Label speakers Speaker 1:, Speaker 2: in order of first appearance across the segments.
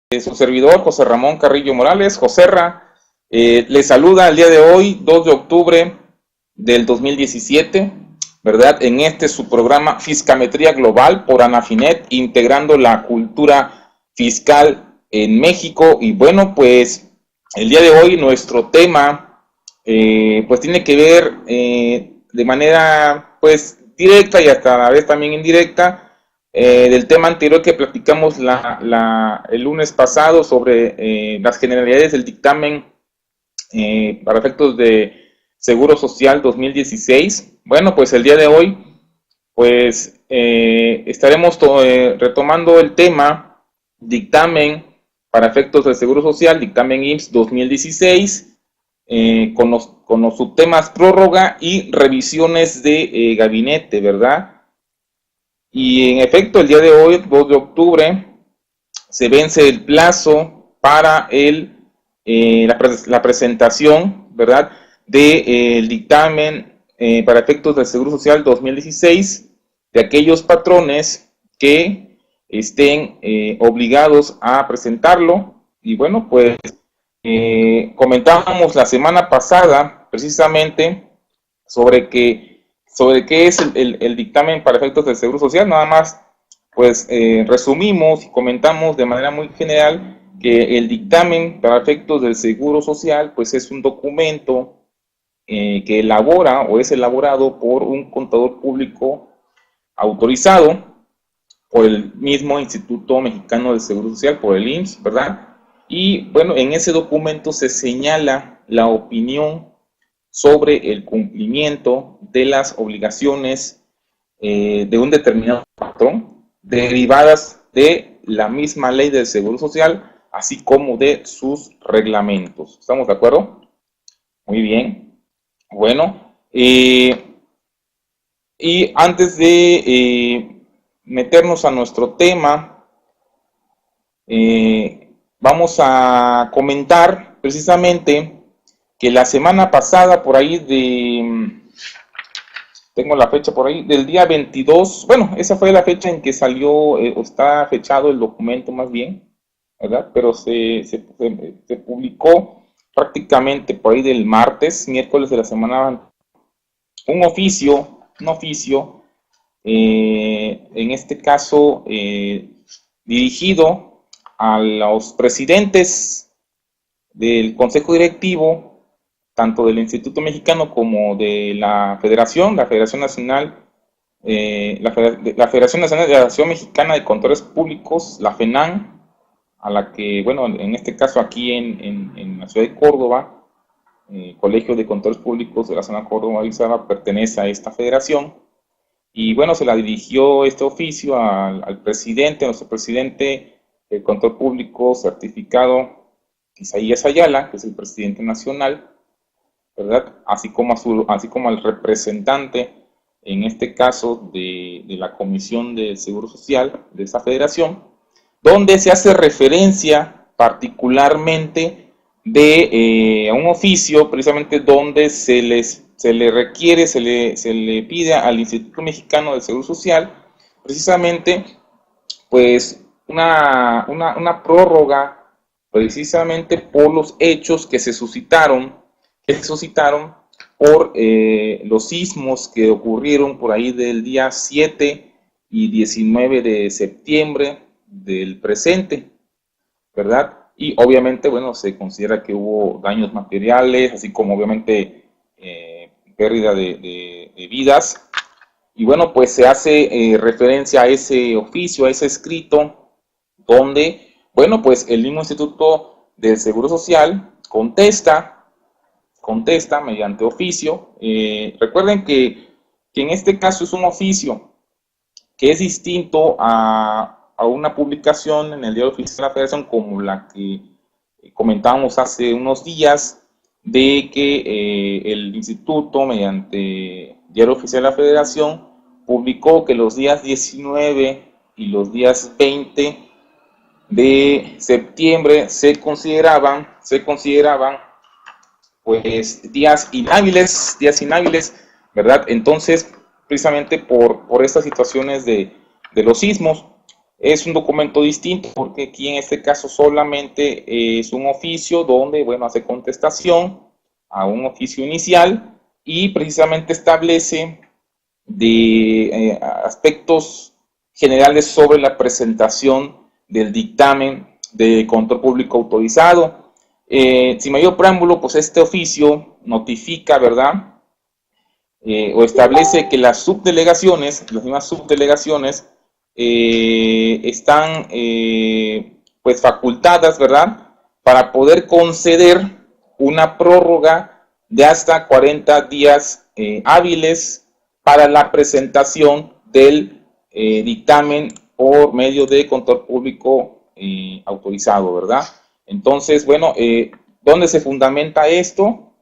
Speaker 1: Su servidor, José Ramón Carrillo Morales. Joserra, le saluda el día de hoy, 2 de octubre del 2017, ¿verdad? En su programa Fiscametría Global por Anafinet, integrando la cultura fiscal en México. Y bueno, pues el día de hoy nuestro tema, pues tiene que ver de manera, pues, directa y hasta a la vez también indirecta, del tema anterior que platicamos el lunes pasado sobre las generalidades del dictamen para efectos de Seguro Social 2016. Bueno, pues el día de hoy, pues estaremos retomando el tema dictamen para efectos del Seguro Social, dictamen IMSS 2016, con los subtemas prórroga y revisiones de gabinete, ¿verdad? Y en efecto, el día de hoy, 2 de octubre, se vence el plazo para la presentación, ¿verdad?, del dictamen para efectos del Seguro Social 2016 de aquellos patrones que estén obligados a presentarlo. Y bueno, pues comentábamos la semana pasada precisamente sobre qué es el dictamen para efectos del Seguro Social. Nada más, pues resumimos y comentamos de manera muy general que el dictamen para efectos del Seguro Social, pues es un documento que elabora o es elaborado por un contador público autorizado por el mismo Instituto Mexicano del Seguro Social, por el IMSS, ¿verdad? Y bueno, en ese documento se señala la opinión sobre el cumplimiento de las obligaciones de un determinado patrón derivadas de la misma ley del Seguro Social, así como de sus reglamentos. ¿Estamos de acuerdo? Muy bien. Bueno, y antes de meternos a nuestro tema, vamos a comentar precisamente que la semana pasada, por ahí tengo la fecha por ahí, del día 22, bueno, esa fue la fecha en que salió, o está fechado el documento más bien, ¿verdad? Pero se publicó prácticamente por ahí del miércoles de la semana, un oficio, en este caso, dirigido a los presidentes del Consejo Directivo, tanto del Instituto Mexicano como de la Federación Nacional, la Federación Nacional de la Asociación Mexicana de Contadores Públicos, la FENAN, a la que, bueno, en este caso aquí en la ciudad de Córdoba, Colegio de Contadores Públicos de la zona Córdoba-Izaba pertenece a esta federación. Y bueno, se la dirigió este oficio al presidente, nuestro presidente del Contador Público certificado, Isaías Ayala, que es el presidente nacional, ¿verdad? Así como al representante, en este caso, de la Comisión del Seguro Social de esa federación, donde se hace referencia particularmente a un oficio, precisamente donde se le pide al Instituto Mexicano del Seguro Social, precisamente, pues, una prórroga, precisamente por los hechos que se suscitaron por los sismos que ocurrieron por ahí del día 7 y 19 de septiembre del presente, ¿verdad? Y obviamente, bueno, se considera que hubo daños materiales, así como obviamente pérdida de vidas. Y bueno, pues se hace referencia a ese oficio, a ese escrito, donde, bueno, pues el mismo Instituto del Seguro Social contesta mediante oficio. Recuerden que en este caso es un oficio que es distinto a una publicación en el Diario Oficial de la Federación, como la que comentábamos hace unos días, de que el instituto, mediante Diario Oficial de la Federación, publicó que los días 19 y los días 20 de septiembre se consideraban pues días inhábiles, ¿verdad? Entonces, precisamente por estas situaciones de los sismos, es un documento distinto porque aquí en este caso solamente es un oficio donde, bueno, hace contestación a un oficio inicial y precisamente establece de aspectos generales sobre la presentación del dictamen de control público autorizado. Sin mayor preámbulo, pues este oficio notifica, ¿verdad? O establece que las mismas subdelegaciones, están pues facultadas, ¿verdad? Para poder conceder una prórroga de hasta 40 días hábiles para la presentación del dictamen por medio de control público autorizado, ¿verdad? Entonces, bueno, ¿dónde se fundamenta esto?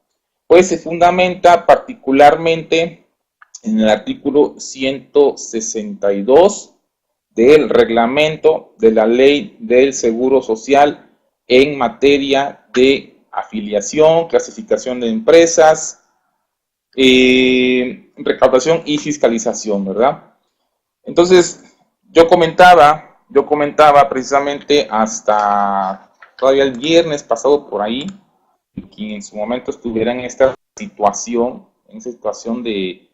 Speaker 1: Pues se fundamenta particularmente en el artículo 162 del reglamento de la Ley del Seguro Social en materia de afiliación, clasificación de empresas, recaudación y fiscalización, ¿verdad? Entonces, yo comentaba precisamente hasta todavía el viernes pasado por ahí, quien en su momento estuviera en esta situación, de,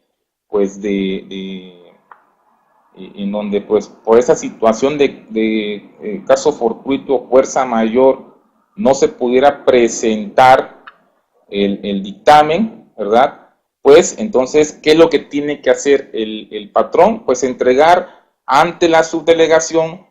Speaker 1: pues en donde pues por esa situación de caso fortuito o fuerza mayor no se pudiera presentar el dictamen, ¿verdad? Pues entonces, ¿qué es lo que tiene que hacer el patrón? Pues entregar ante la subdelegación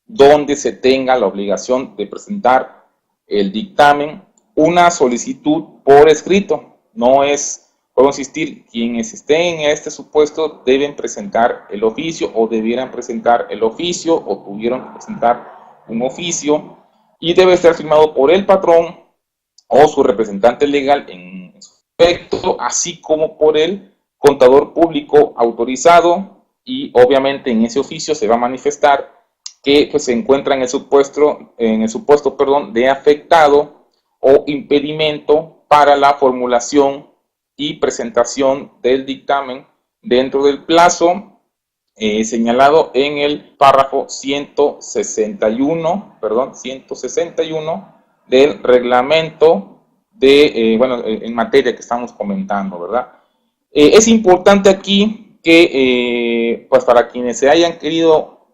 Speaker 1: donde se tenga la obligación de presentar el dictamen una solicitud por escrito. No es, puedo insistir, quienes estén en este supuesto deben presentar el oficio o debieran presentar el oficio o tuvieron que presentar un oficio y debe estar firmado por el patrón o su representante legal en su efecto, así como por el contador público autorizado, y obviamente en ese oficio se va a manifestar que pues, se encuentra en el supuesto, de afectado o impedimento para la formulación y presentación del dictamen dentro del plazo señalado en el párrafo 161 del reglamento de, en materia que estamos comentando, ¿verdad? Es importante aquí que, pues para quienes se hayan querido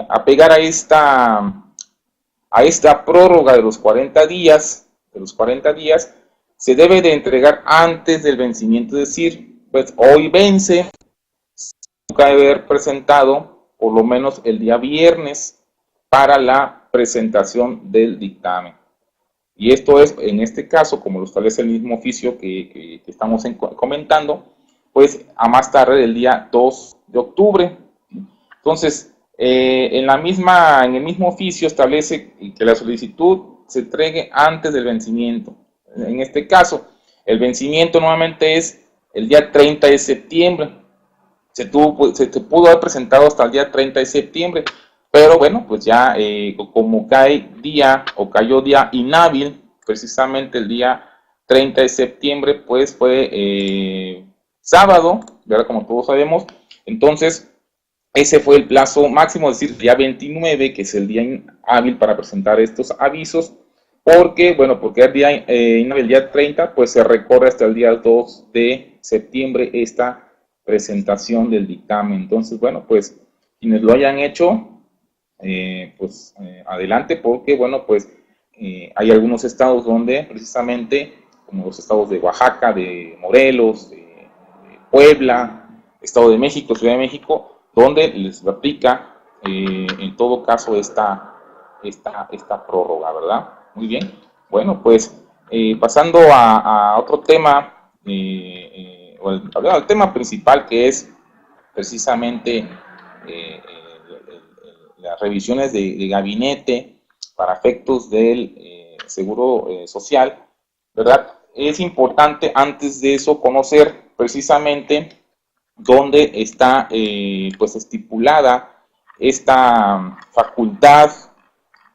Speaker 1: apegar a esta prórroga de los 40 días, se debe de entregar antes del vencimiento, es decir, pues hoy vence, nunca debe haber presentado por lo menos el día viernes para la presentación del dictamen. Y esto es, en este caso, como lo establece el mismo oficio que estamos comentando, pues a más tarde el día 2 de octubre. Entonces, en el mismo oficio establece que la solicitud se entregue antes del vencimiento. En este caso, el vencimiento nuevamente es el día 30 de septiembre. Se pudo haber presentado hasta el día 30 de septiembre, pero bueno, pues ya como cayó día inhábil, precisamente el día 30 de septiembre, pues fue sábado, ¿verdad? Como todos sabemos. Entonces, ese fue el plazo máximo, es decir, el día 29, que es el día hábil para presentar estos avisos, porque el día inhábil, el día 30, pues se recorre hasta el día 2 de septiembre esta presentación del dictamen. Entonces, bueno, pues quienes lo hayan hecho, adelante, porque, bueno, pues hay algunos estados donde precisamente, como los estados de Oaxaca, de Morelos, de Puebla, Estado de México, Ciudad de México, donde les aplica en todo caso esta prórroga, ¿verdad? Muy bien. Bueno, pues pasando a otro tema, al tema principal, que es precisamente las revisiones de gabinete para efectos del seguro social, ¿verdad? Es importante antes de eso conocer precisamente dónde está pues estipulada esta facultad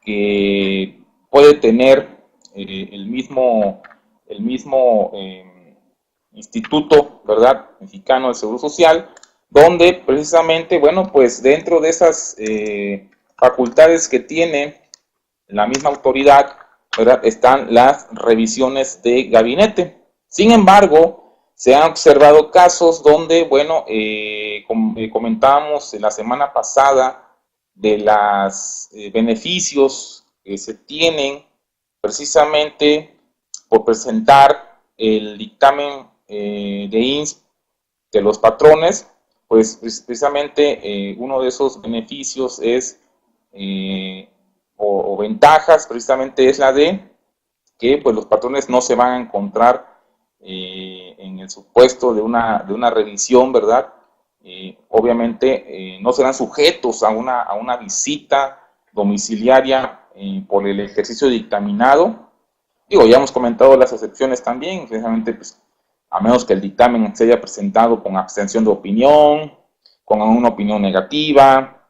Speaker 1: que puede tener el mismo Instituto, ¿verdad?, Mexicano del Seguro Social, donde precisamente, bueno, pues dentro de esas facultades que tiene la misma autoridad, ¿verdad?, están las revisiones de gabinete. Sin embargo, se han observado casos donde, bueno, comentábamos la semana pasada de los beneficios que se tienen precisamente por presentar el dictamen de INSS de los patrones, pues precisamente uno de esos beneficios es o ventajas precisamente es la de que pues los patrones no se van a encontrar en el supuesto de una revisión, ¿verdad? Obviamente no serán sujetos a una visita domiciliaria por el ejercicio dictaminado. Digo, ya hemos comentado las excepciones también, precisamente pues, a menos que el dictamen se haya presentado con abstención de opinión, con una opinión negativa,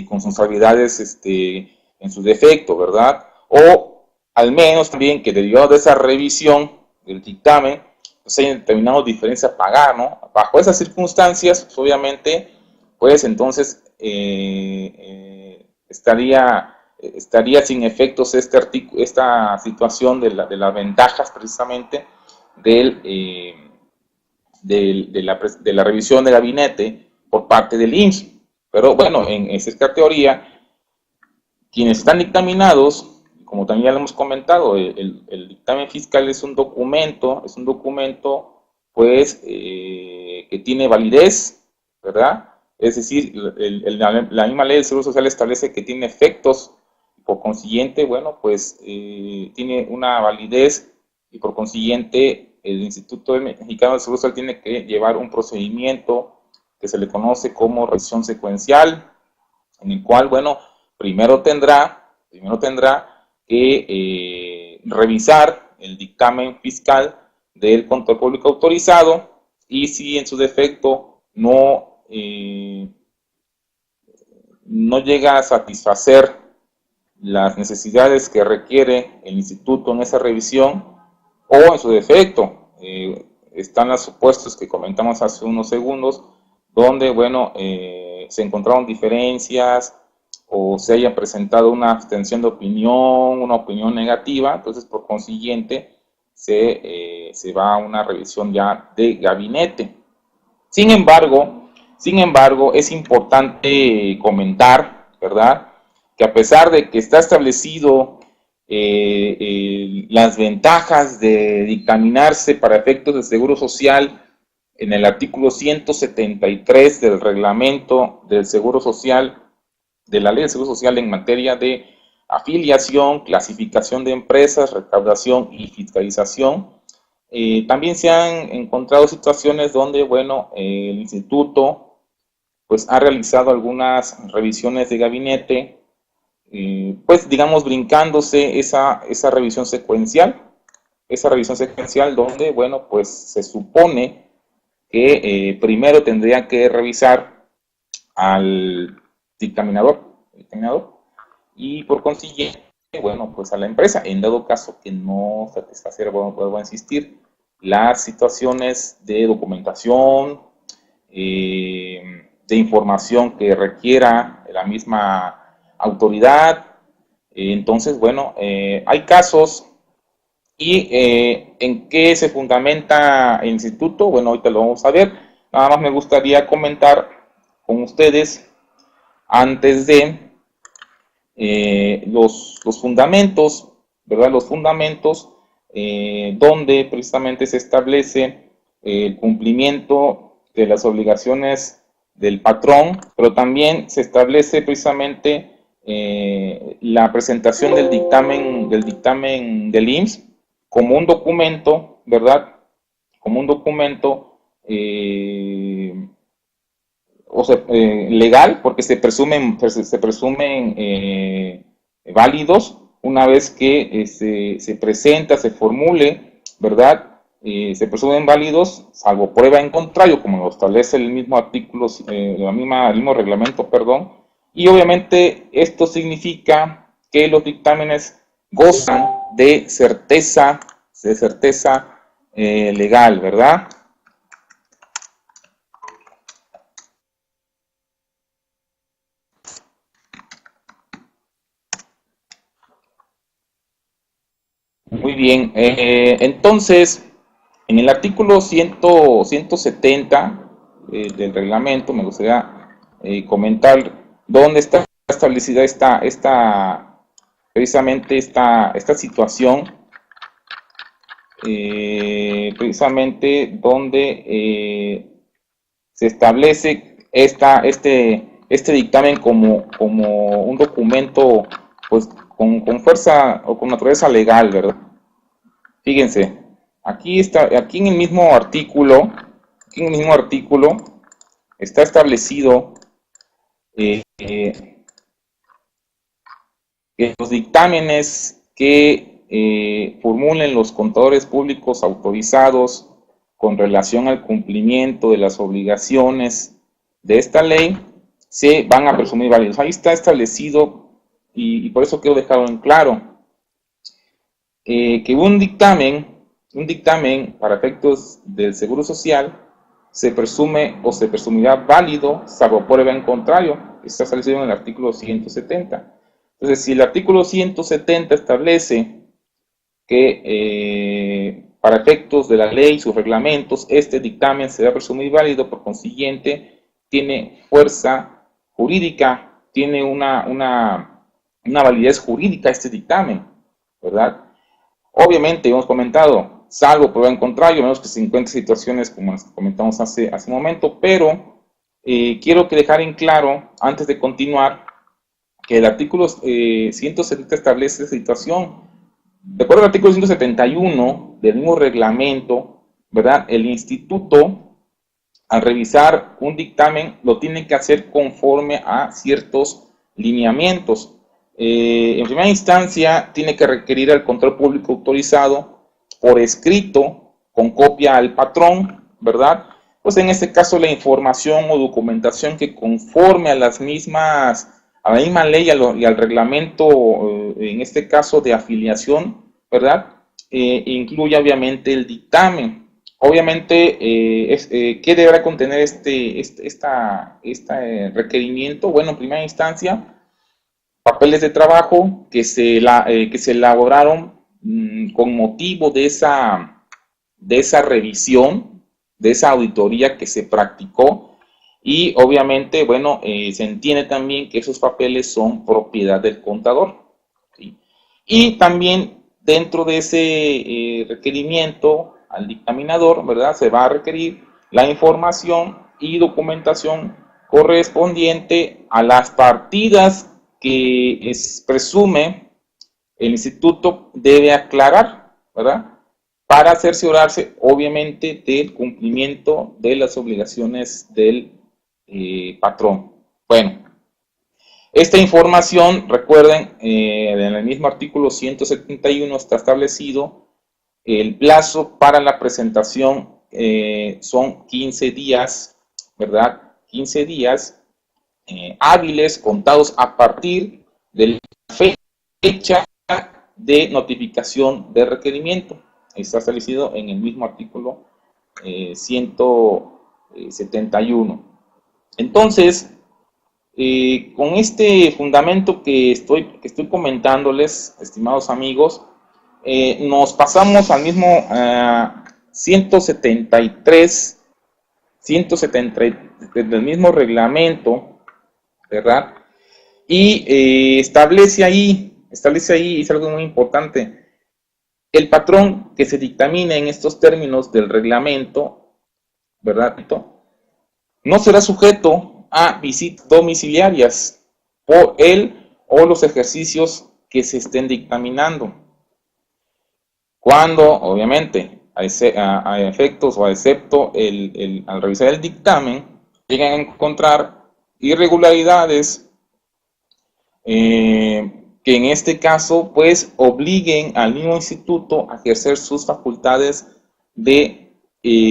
Speaker 1: con sus habilidades en su defecto, ¿verdad? O al menos también que derivado de esa revisión del dictamen, pues hayan determinado diferencia a pagar, ¿no? Bajo esas circunstancias, pues, obviamente, pues entonces estaría sin efectos esta situación de las ventajas precisamente de la revisión de gabinete por parte del IMSS. Pero bueno, en esa categoría, quienes están dictaminados, como también ya lo hemos comentado, el dictamen fiscal es un documento pues que tiene validez, ¿verdad? Es decir, la misma ley del Seguro Social establece que tiene efectos, por consiguiente, bueno, pues tiene una validez y por consiguiente el Instituto Mexicano del Seguro Social tiene que llevar un procedimiento que se le conoce como revisión secuencial, en el cual, bueno, primero tendrá que revisar el dictamen fiscal del control público autorizado y si en su defecto no llega a satisfacer las necesidades que requiere el instituto en esa revisión, o en su defecto están los supuestos que comentamos hace unos segundos, donde, bueno, se encontraron diferencias o se haya presentado una abstención de opinión, una opinión negativa, entonces por consiguiente se va a una revisión ya de gabinete. Sin embargo, es importante comentar, ¿verdad?, que a pesar de que está establecido las ventajas de dictaminarse para efectos de seguro social en el artículo 173 del reglamento del Seguro Social, de la Ley del Seguro Social en materia de afiliación, clasificación de empresas, recaudación y fiscalización, también se han encontrado situaciones donde, bueno, el instituto pues ha realizado algunas revisiones de gabinete, pues digamos brincándose esa revisión secuencial, donde, bueno, pues se supone que primero tendría que revisar al dictaminador y por consiguiente, bueno, pues a la empresa, en dado caso que no satisfaciera, vuelvo a insistir, las situaciones de documentación, de información que requiera la misma autoridad. Entonces, bueno, hay casos. ¿Y en qué se fundamenta el instituto? Bueno, ahorita lo vamos a ver. Nada más me gustaría comentar con ustedes antes de los fundamentos, ¿verdad? Los fundamentos donde precisamente se establece el cumplimiento de las obligaciones del patrón, pero también se establece precisamente la presentación del dictamen del IMSS como un documento, ¿verdad? Como un documento legal, porque se presumen válidos una vez que se presenta, se formule, ¿verdad? Se presumen válidos, salvo prueba en contrario, como lo establece el mismo artículo, el mismo reglamento, perdón. Y obviamente esto significa que los dictámenes gozan de certeza legal, ¿verdad? Muy bien. Entonces, en el artículo 170 del reglamento, me gustaría comentar dónde está establecida precisamente esta situación, precisamente donde se establece este dictamen como un documento, pues, con fuerza o con naturaleza legal, ¿verdad? Fíjense, aquí en el mismo artículo, está establecido que los dictámenes que formulen los contadores públicos autorizados con relación al cumplimiento de las obligaciones de esta ley se van a presumir válidos. Ahí está establecido, y por eso quiero dejarlo en claro, que un dictamen para efectos del Seguro Social se presume o se presumirá válido, salvo prueba en contrario, está establecido en el artículo 170. Entonces, si el artículo 170 establece que para efectos de la ley y sus reglamentos, este dictamen será presumido válido, por consiguiente, tiene fuerza jurídica, tiene una validez jurídica este dictamen, ¿verdad? Obviamente, hemos comentado, salvo prueba en contrario, menos que se encuentren situaciones como las que comentamos hace un momento, pero quiero que dejar en claro, antes de continuar, que el artículo 170 establece esta situación. De acuerdo al artículo 171 del mismo reglamento, ¿verdad? El instituto, al revisar un dictamen, lo tiene que hacer conforme a ciertos lineamientos. En primera instancia, tiene que requerir al control público autorizado por escrito, con copia al patrón, ¿verdad? Pues en este caso la información o documentación que conforme a la misma ley y al reglamento, en este caso de afiliación, ¿verdad? Incluye obviamente el dictamen. Obviamente, ¿qué deberá contener este requerimiento? Bueno, en primera instancia, papeles de trabajo que se elaboraron con motivo de esa revisión, de esa auditoría que se practicó, y obviamente, bueno, se entiende también que esos papeles son propiedad del contador, ¿sí? Y también dentro de ese requerimiento al dictaminador, ¿verdad? Se va a requerir la información y documentación correspondiente a las partidas que presume el instituto debe aclarar, ¿verdad? Para cerciorarse, obviamente, del cumplimiento de las obligaciones del patrón. Bueno, esta información, recuerden, en el mismo artículo 171 está establecido el plazo para la presentación, son 15 días, ¿verdad? 15 días hábiles contados a partir de la fecha de notificación de requerimiento. Está establecido en el mismo artículo 171. Entonces, con este fundamento que estoy comentándoles, estimados amigos, nos pasamos al mismo 173 del mismo reglamento, ¿verdad? Y establece ahí, es algo muy importante, el patrón que se dictamine en estos términos del reglamento, ¿verdad? No será sujeto a visitas domiciliarias por él o los ejercicios que se estén dictaminando. Cuando, obviamente, a efectos o excepto al revisar el dictamen, llegan a encontrar irregularidades que en este caso, pues, obliguen al mismo instituto a ejercer sus facultades de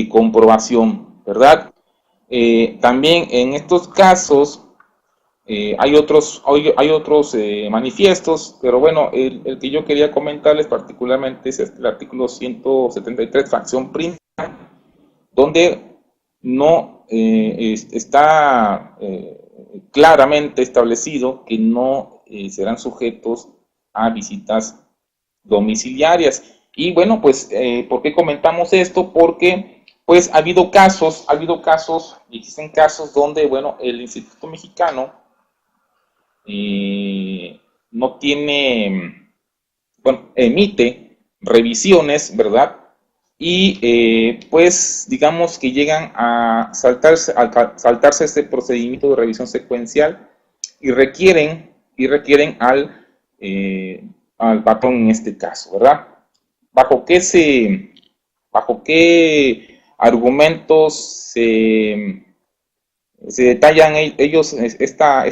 Speaker 1: comprobación, ¿verdad? También en estos casos hay otros manifiestos, pero bueno, el que yo quería comentarles particularmente es el artículo 173, fracción prima, donde no está claramente establecido que no serán sujetos a visitas domiciliarias. Y bueno, pues, ¿por qué comentamos esto? Porque pues ha habido casos, existen casos donde, bueno, el Instituto Mexicano no tiene, bueno, emite revisiones, ¿verdad? Y pues digamos que llegan a saltarse este procedimiento de revisión secuencial y requieren al patrón en este caso, ¿verdad? ¿Bajo qué bajo qué argumentos se detallan ellos esta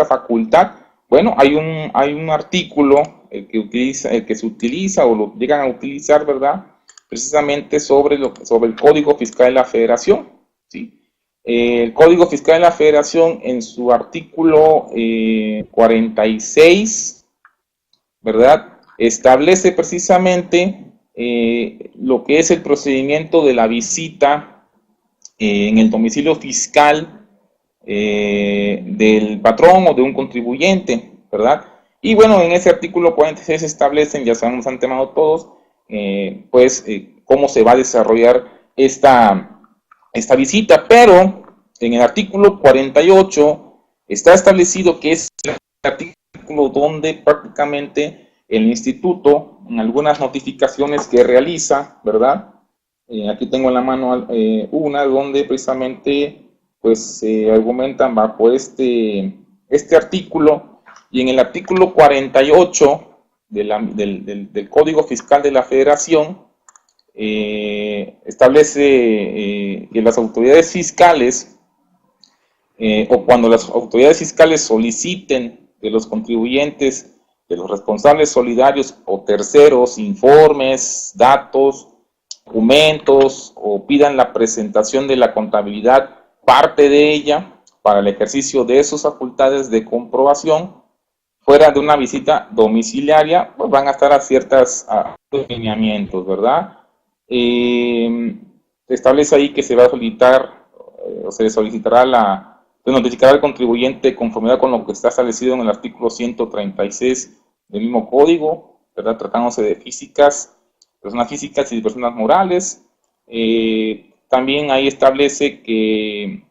Speaker 1: facultad? Bueno, hay un artículo el que se utiliza o lo llegan a utilizar, ¿verdad? Precisamente sobre el Código Fiscal de la Federación, ¿sí? El Código Fiscal de la Federación en su artículo 46, ¿verdad? Establece precisamente lo que es el procedimiento de la visita en el domicilio fiscal del patrón o de un contribuyente, ¿verdad? Y bueno, en ese artículo 46 establecen, ya sabemos antemano todos, cómo se va a desarrollar esta visita, pero en el artículo 48 está establecido que es el artículo donde prácticamente el instituto, en algunas notificaciones que realiza, ¿verdad? Aquí tengo en la mano una donde precisamente pues se argumentan bajo este artículo, y en el artículo 48 del Código Fiscal de la Federación establece que las autoridades fiscales o cuando las autoridades fiscales soliciten de los contribuyentes, de los responsables solidarios o terceros informes, datos, documentos o pidan la presentación de la contabilidad, parte de ella, para el ejercicio de sus facultades de comprobación, fuera de una visita domiciliaria, pues van a estar a ciertos lineamientos, ¿verdad? Se establece ahí que se va a solicitar o se le solicitará se notificará al contribuyente de conformidad con lo que está establecido en el artículo 136 del mismo código, ¿verdad? Tratándose de personas físicas y personas morales. También ahí establece que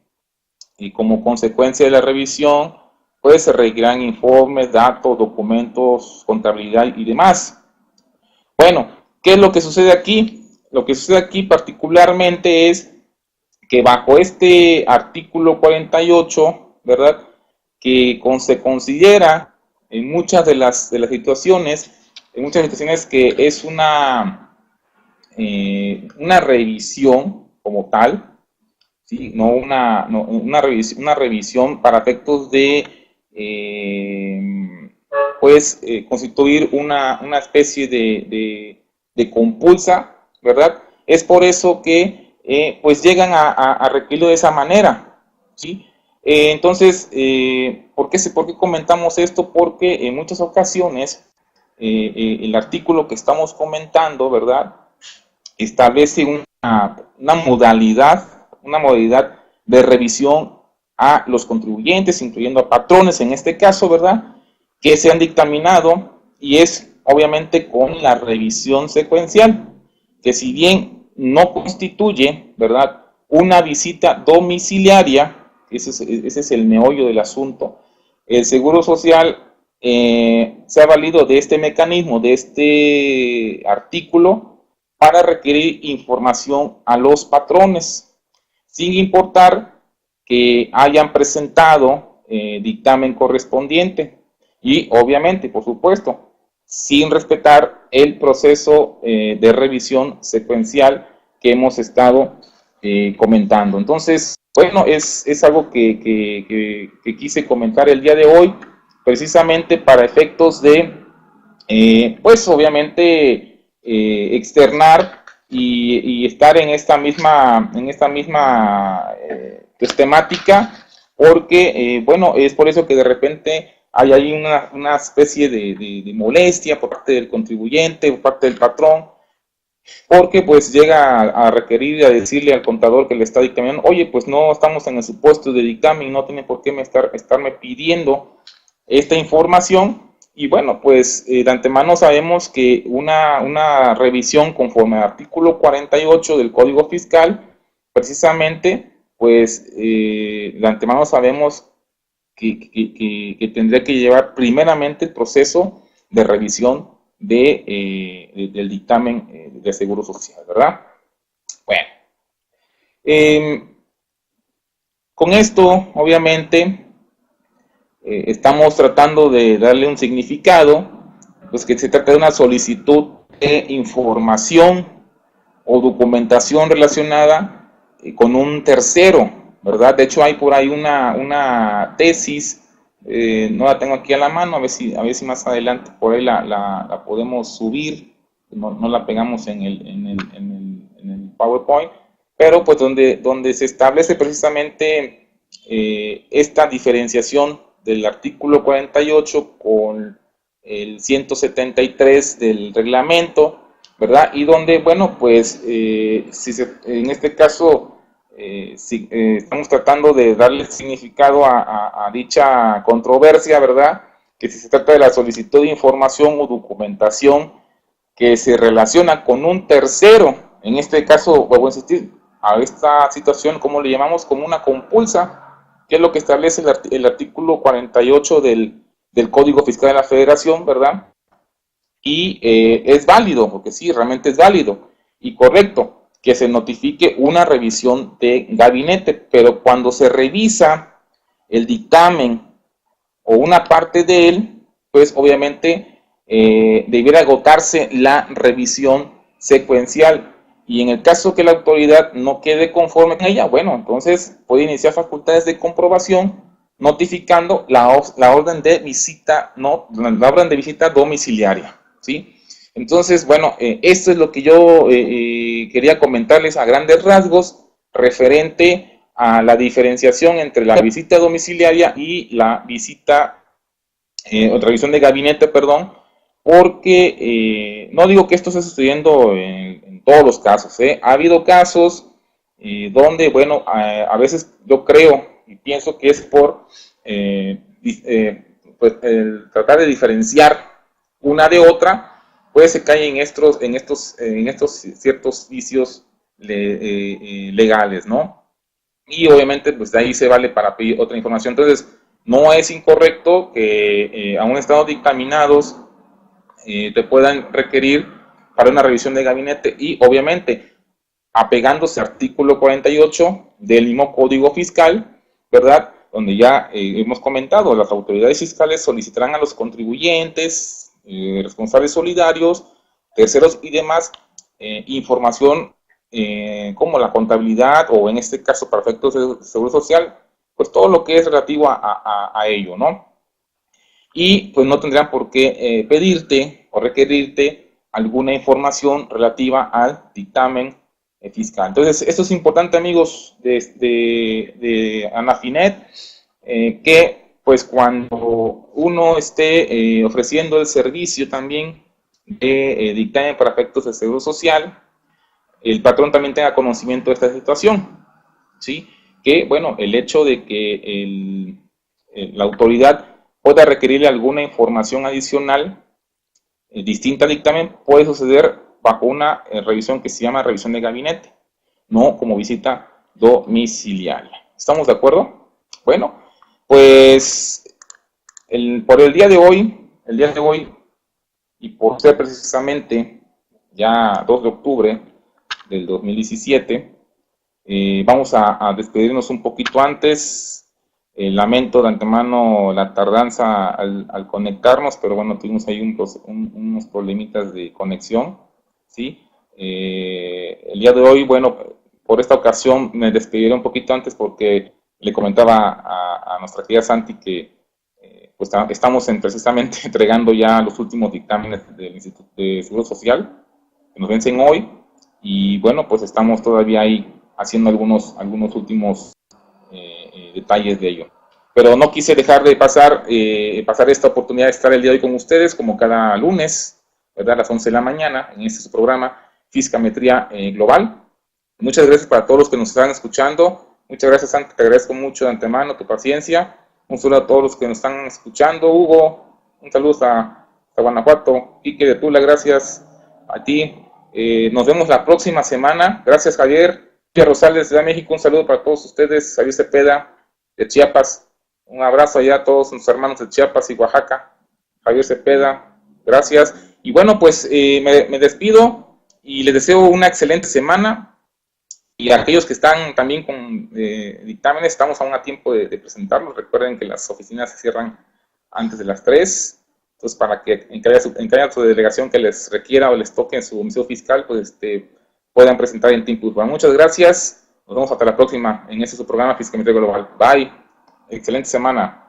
Speaker 1: como consecuencia de la revisión, pues se requerirán informes, datos, documentos, contabilidad y demás. Bueno, ¿qué es lo que sucede aquí? Lo que sucede aquí particularmente es que bajo este artículo 48, ¿verdad? Que se considera en muchas de las situaciones, que es una revisión como tal, ¿sí? No una revisión para efectos de constituir una especie de compulsa, ¿verdad? Es por eso que pues llegan a requerirlo de esa manera, ¿sí? Entonces, ¿por qué comentamos esto? Porque en muchas ocasiones el artículo que estamos comentando, ¿verdad? Establece una modalidad de revisión a los contribuyentes, incluyendo a patrones en este caso, ¿verdad? Que se han dictaminado, y es obviamente con la revisión secuencial, que si bien no constituye, ¿verdad?, una visita domiciliaria, ese es el meollo del asunto. El Seguro Social se ha valido de este mecanismo, de este artículo, para requerir información a los patrones, sin importar que hayan presentado dictamen correspondiente y, obviamente, por supuesto, sin respetar el proceso de revisión secuencial que hemos estado comentando. Entonces, bueno, es algo que quise comentar el día de hoy, precisamente para efectos de, pues obviamente, externar y estar en esta misma pues, temática, porque, bueno, es por eso que de repente hay ahí una especie de molestia por parte del contribuyente, por parte del patrón, porque pues llega a requerir y a decirle al contador que le está dictaminando, oye, pues no estamos en el supuesto de dictamen, no tiene por qué estarme pidiendo esta información, Y bueno, pues de antemano sabemos que una revisión conforme al artículo 48 del Código Fiscal, precisamente, pues de antemano sabemos que tendría que llevar primeramente el proceso de revisión del dictamen de Seguro Social, ¿verdad? Bueno, con esto, obviamente, estamos tratando de darle un significado, pues que se trata de una solicitud de información o documentación relacionada con un tercero, ¿verdad? De hecho, hay por ahí una tesis, no la tengo aquí a la mano, a ver si más adelante por ahí la podemos subir, no la pegamos en el PowerPoint, pero pues donde se establece precisamente esta diferenciación del artículo 48 con el 173 del reglamento, ¿verdad? Y donde, bueno, pues en este caso estamos tratando de darle significado a dicha controversia, ¿verdad? Que si se trata de la solicitud de información o documentación que se relaciona con un tercero, en este caso, vuelvo a insistir, a esta situación, ¿cómo le llamamos? Como una compulsa, que es lo que establece el artículo 48 del Código Fiscal de la Federación, ¿verdad? Y es válido, porque sí, realmente es válido y correcto que se notifique una revisión de gabinete, pero cuando se revisa el dictamen o una parte de él, pues obviamente debiera agotarse la revisión secuencial. Y en el caso que la autoridad no quede conforme con ella, bueno, entonces puede iniciar facultades de comprobación notificando la orden de visita, no, la orden de visita domiciliaria, ¿sí? Entonces, bueno, esto es lo que yo quería comentarles a grandes rasgos referente a la diferenciación entre la visita domiciliaria y la visita, revisión de gabinete, perdón, porque no digo que esto esté sucediendo en todos los casos, ha habido casos donde, bueno, a veces yo creo y pienso que es por pues, tratar de diferenciar una de otra, pues se cae en estos ciertos vicios legales, ¿no? Y obviamente, pues de ahí se vale para pedir otra información. Entonces, no es incorrecto que aún estando dictaminados te puedan requerir para una revisión de gabinete y obviamente apegándose al artículo 48 del mismo Código Fiscal, ¿verdad? Donde ya hemos comentado, las autoridades fiscales solicitarán a los contribuyentes, responsables solidarios, terceros y demás información como la contabilidad o en este caso para efectos de seguro social, pues todo lo que es relativo a ello, ¿no? Y pues no tendrán por qué pedirte o requerirte alguna información relativa al dictamen fiscal. Entonces, esto es importante, amigos de Anafinet, que pues cuando uno esté ofreciendo el servicio también de dictamen para efectos de seguro social, el patrón también tenga conocimiento de esta situación, ¿sí? Que, bueno, el hecho de que la autoridad pueda requerirle alguna información adicional distinta al dictamen puede suceder bajo una revisión que se llama revisión de gabinete, no como visita domiciliaria. ¿Estamos de acuerdo? Bueno, pues por el día de hoy, y por ser precisamente ya 2 de octubre del 2017, vamos a despedirnos un poquito antes. Lamento de antemano la tardanza al conectarnos, pero bueno, tuvimos ahí unos problemitas de conexión, ¿sí? El día de hoy, bueno, por esta ocasión me despediré un poquito antes porque le comentaba a nuestra querida Santi que pues estamos precisamente entregando ya los últimos dictámenes del Instituto de Seguro Social, que nos vencen hoy, y bueno, pues estamos todavía ahí haciendo algunos últimos detalles de ello. Pero no quise dejar de pasar esta oportunidad de estar el día de hoy con ustedes, como cada lunes, ¿verdad? A las 11 de la mañana, en este su programa Fiscametría Global. Muchas gracias para todos los que nos están escuchando. Muchas gracias, Santi, te agradezco mucho de antemano tu paciencia. Un saludo a todos los que nos están escuchando, Hugo, un saludo hasta Guanajuato. Quique de Tula, gracias a ti. Nos vemos la próxima semana. Gracias, Javier. Javier Rosales de México, un saludo para todos ustedes. Javier Cepeda de Chiapas, un abrazo allá a todos nuestros hermanos de Chiapas y Oaxaca. Javier Cepeda, gracias. Y bueno, pues me despido y les deseo una excelente semana. Y a aquellos que están también con dictámenes, estamos aún a tiempo de presentarlos. Recuerden que las oficinas se cierran antes de las 3. Entonces, para que en cada su delegación que les requiera o les toque en su domicilio fiscal, pues puedan presentar en tiempo. Bueno, muchas gracias. Nos vemos hasta la próxima en este su programa Fiscalía Global. Bye. Excelente semana.